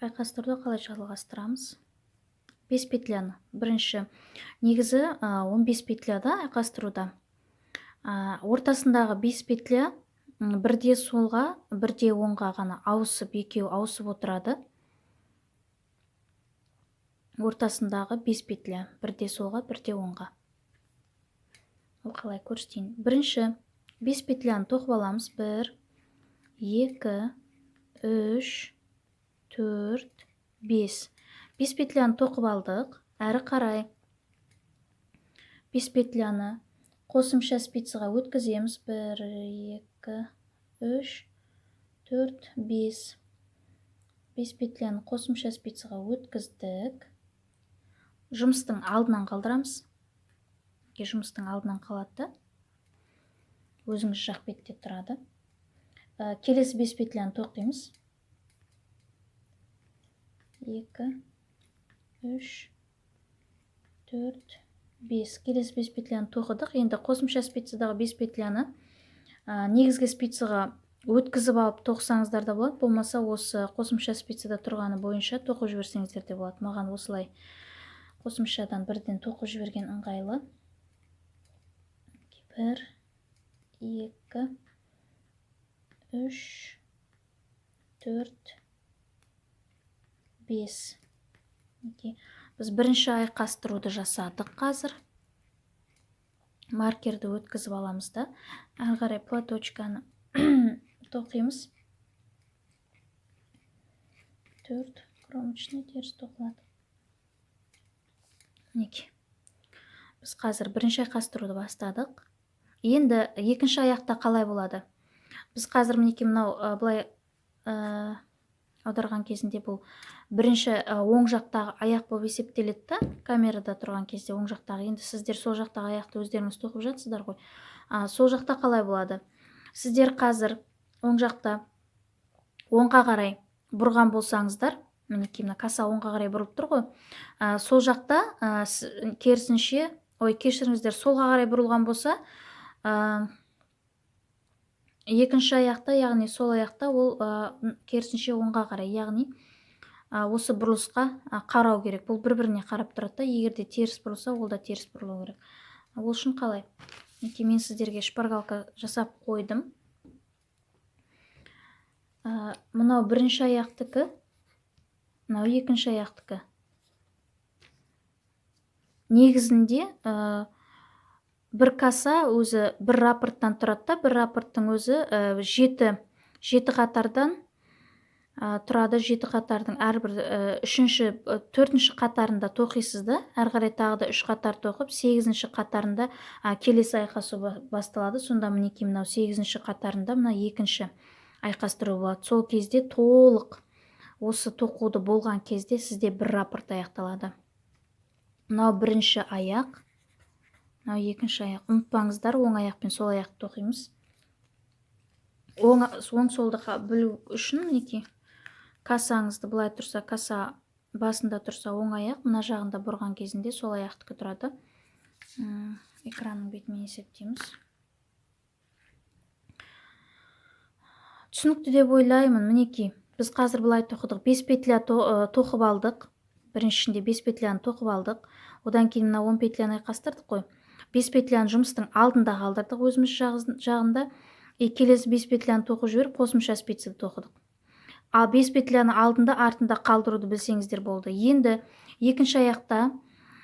айқастыруды қалай жалғастырамыз? 5 петляны. Бірінші негізі 15 петляда айқастыруда. Ортасындағы 5 петля бірде солға, бірде оңға ғана ауысып, екеу ауысып отырады. Ортасындағы 5 петля бірде солға, бірде оңға. Ол қалай көрсетейін. Бірінші 5 петляны тоқып аламыз. 1, 2, 3, 4, 5. 5 петляны тоқып алдық. Әрі қарай 5 петляны қосымша спицаға өткіземіз. 1, 2, 3, 4, 5. 5 петляны қосымша спицаға өткіздік. Жұмыстың алдынан қалдырамыз. Жұмыстың алдынан қалады. Өзіңіз жақ бетте тұрады. Келесі 5 петляны тоқимыз. 2, 3, 4, 5. Келесі 5 петляны тоқыдық. Енді қосымша спицадағы 5 петляны негізгі спицаға өткізіп алып тоқсаңыздар да болады. Болмаса осы қосымша спицада тұрғаны бойынша тоқып жіберсеңіздер де болады. Маған осылай қосымшадан бірден тоқып жіберген ыңғайлы. 1, 2, 3, 4, 5. Біз бірінші айқастыруды жасадық қазір. Маркерді өткізіп аламыз да. Әрі қарай платочканы тоқимыз. 4 кромочный теріс тоқылады. Біз қазір бірінші айқастыруды бастадық. Енді екінші аяқта қалай болады? Біз қазір мінекей мынау былай аударған кезінде бұл бірінші оң жақтағы аяқ болып есептеледі да, камерада тұрған кезде оң жақтағы. Енді сіздер сол жақтағы аяқты өздеріңіз тоқып жатсыздар ғой. Сол жақта қалай болады? Сіздер қазір оң жақта оңға қарай бұрған болсаңыздар, мінекей мына каса оңға қарай бұрылып тұр ғой. Сол жақта керісінше, кешіріңіздер, солға қарай бұрылған болса, екінші аяқта, яғни сол аяқта ол керісінше оңға қарай, яғни осы бұрылысқа қарау керек. Бұл бір-біріне қарап тұрады. Егерде теріс бұрылса, ол да теріс бұрылу керек. Ол үшін қалай? Мен сіздерге шпаргалка жасап қойдым. Мынау бірінші аяқтікі, мынау екінші аяқтікі. Негізінде бір каса өзі бір рапорттан тұрады. Бір рапорттың өзі 7 қатардан тұрады. 7 қатардың әрбір 4-ші қатарында тоқисыз да, әрі қарай тағы да 3 қатар тоқып, 8-ші қатарында келесі айқасу басталады. Сонда мінекей мынау 8-ші қатарында мына екінші айқастыру болады. Сол кезде толық осы тоқуды болған кезде сізде бір рапорт аяқталады. Мынау бірінші аяқ, мынау екінші аяқ. Ұмытпаңыздар, оң аяқ пен сол аяқты тоқимыз. Оң солды білу үшін мінекей касаңызды былай тұрса, каса басында тұрса оң аяқ, мына жағында бұрған кезінде сол аяқтікі тұрады. Экранның бетімен есептейміз. Түсінікті деп ойлаймын. Мінекей біз қазір былай тоқыдық. 5 петля тоқып алдық. Біріншінде 5 петляны тоқып алдық. Одан кейін 10 петляны айқастырдық қой. 5 петляны жұмыстың алдында қалдырдық өзіміз жағында. Келесі 5 петляны тоқып жіберіп, қосымша спицаны тоқыдық. Ал 5 петляны алдында, артында қалдыруды білсеңіздер болды. Енді екінші аяқта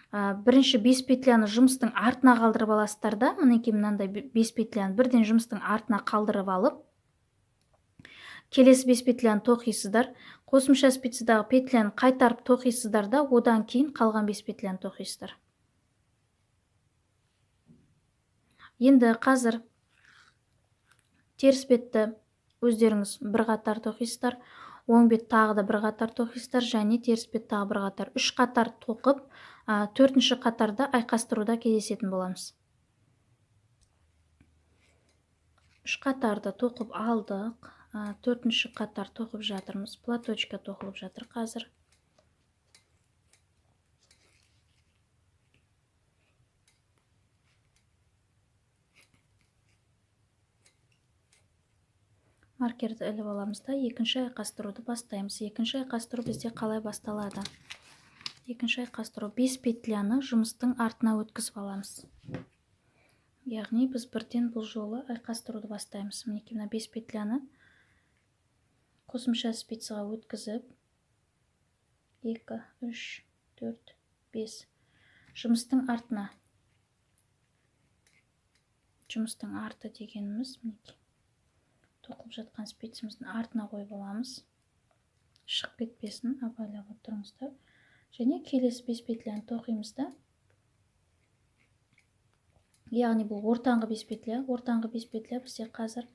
бірінші 5 петляны жұмыстың артына қалдырып аласыздар да, мінекей мынандай 5 петляны бірден жұмыстың артына қалдырып алып, келесі 5 петляны тоқисыздар. Қосымша спицадағы петляны қайтарып тоқисыздар да, одан кейін қалған 5 петляны тоқисыздар. Енді қазір теріс бетті өздеріңіз бір қатар тоқисыздар. Оң бет тағы да бір қатар тоқисыздар, және теріс бет тағы бір қатар. 3 қатар тоқып, 4-ші қатарда айқастыруда кездесетін боламыз. 3 қатарды тоқып алдық. 4-ші қатар тоқып жатырмыз. Платочка тоқылып жатыр қазір. маркерді іліп аламыз да екінші айқастыруды бастаймыз. Екінші айқастыру бізде қалай басталады? Екінші айқастыру 5 петляны жұмыстың артына өткізіп аламыз. Яғни біз бірден бұл жолы айқастыруды бастаймыз. Мінекей мына 5 петляны қосымша спицаға өткізіп 2, 3, 4, 5 жұмыстың артына. Жұмыстың арты дегеніміз мінекей тоқылып жатқан спиціміздің артына қойып аламыз. Шығып кетпесін, абайлап отырыңыздар. Және келесі 5 петляны тоқимыз да. Яғни бұл ортаңғы 5 петля. Ортаңғы 5 петля бізде қазір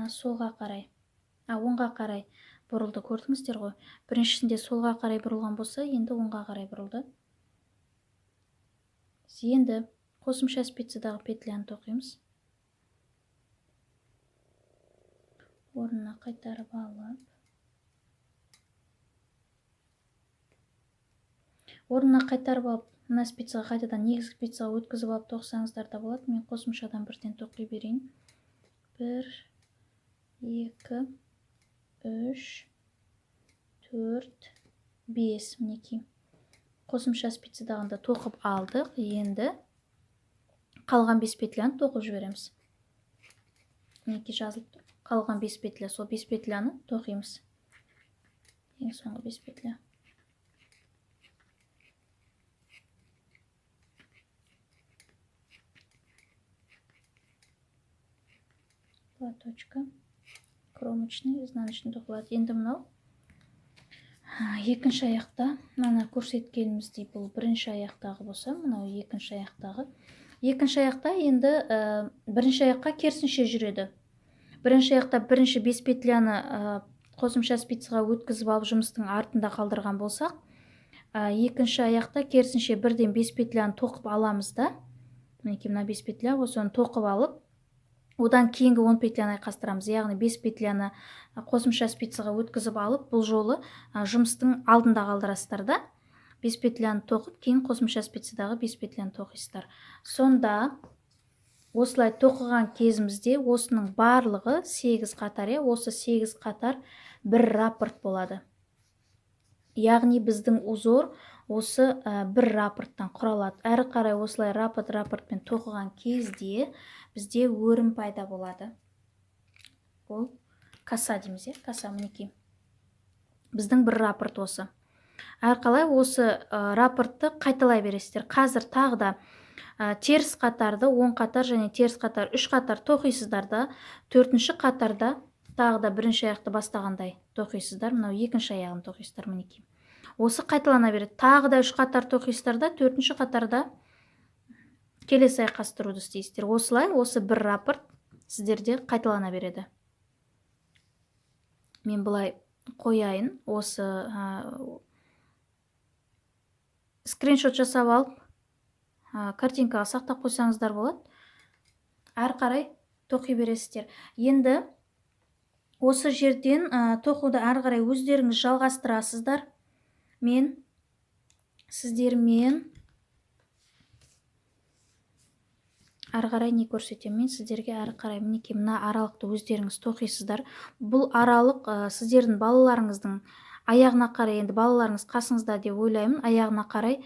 солға қарай, оңға қарай бұрылды. Көрдіңіздер ғой. Біріншісінде солға қарай бұрылған болса, енді оңға қарай бұрылды. Енді қосымша спицадағы петляны тоқимыз. Орнына қайтарып алып. Орнына қайтарып алып, мына спицаға қайтадан негізгі спицаға өткізіп алып тоқсаңыздар да болады. Мен қосымшадан бірден тоқи берейін. 1, 2, 3, 4, 5 мінекей. Қосымша спицадағында тоқып алдық. Енді қалған 5 петляны тоқып жібереміз. Мінекей жазылып тұр. Қалған 5 петля, сол 5 петляны тоқимыз. Ең соңғы 5 петля. Платочка, кромочный, изнаночный тоқылады. Енді мынау екінші аяқта, мына көрсеткеніміздей бұл бірінші аяқтағы болса, мынау екінші аяқтағы. Екінші аяқта енді бірінші аяққа керісінше жүреді. Бірінші аяқта бірінші 5 петляны қосымша спицаға өткізіп алып жұмыстың артында қалдырған болсақ, екінші аяқта керісінше бірден 5 петляны тоқып аламыз да. Мінекей мына 5 петля, осыны тоқып алып, одан кейінгі 10 петляны айқастырамыз. Яғни 5 петляны қосымша спицаға өткізіп алып, бұл жолы жұмыстың алдында қалдырасыздар да. 5 петляны тоқып, кейін қосымша спицадағы 5 петляны тоқисыздар. Сонда осылай тоқыған кезімізде осының барлығы 8 қатар, осы 8 қатар бір раппорт болады. Яғни біздің узор осы бір раппорттан құралады. Әрі қарай осылай раппортпен тоқыған кезде бізде өрім пайда болады. Ол каса дейміз, каса мінекей. Біздің бір раппорт осы. Әрі қарай осы раппортты қайталай бересіздер. Қазір тағы да теріс қатарды, оң қатар және теріс қатар 3 қатар тоқисыздар да, 4-ші қатарда тағы да бірінші аяқты бастағандай тоқисыздар. Мынау екінші аяғын тоқисыздар мінекей. Осы қайталана береді. Тағы да 3 қатар тоқисыздар да, 4-ші қатарда келесі айқастыруды істейсіздер. Осылай осы бір раппорт сіздерде қайталана береді. Мен бұлай қояйын. Осы скриншот жасап алып, картинкаға сақтап қойсаңыздар болады. Әрі қарай тоқи бересіздер. Енді осы жерден тоқуды әрі қарай өздеріңіз жалғастырасыздар. Мен сіздермен әрі қарай не көрсетемін? Мен сіздерге әрі қарай мінекей мына аралықты өздеріңіз тоқисыздар. Бұл аралық сіздердің балаларыңыздың аяғына қарай, енді балаларыңыз қасыңызда деп ойлаймын, аяғына қарай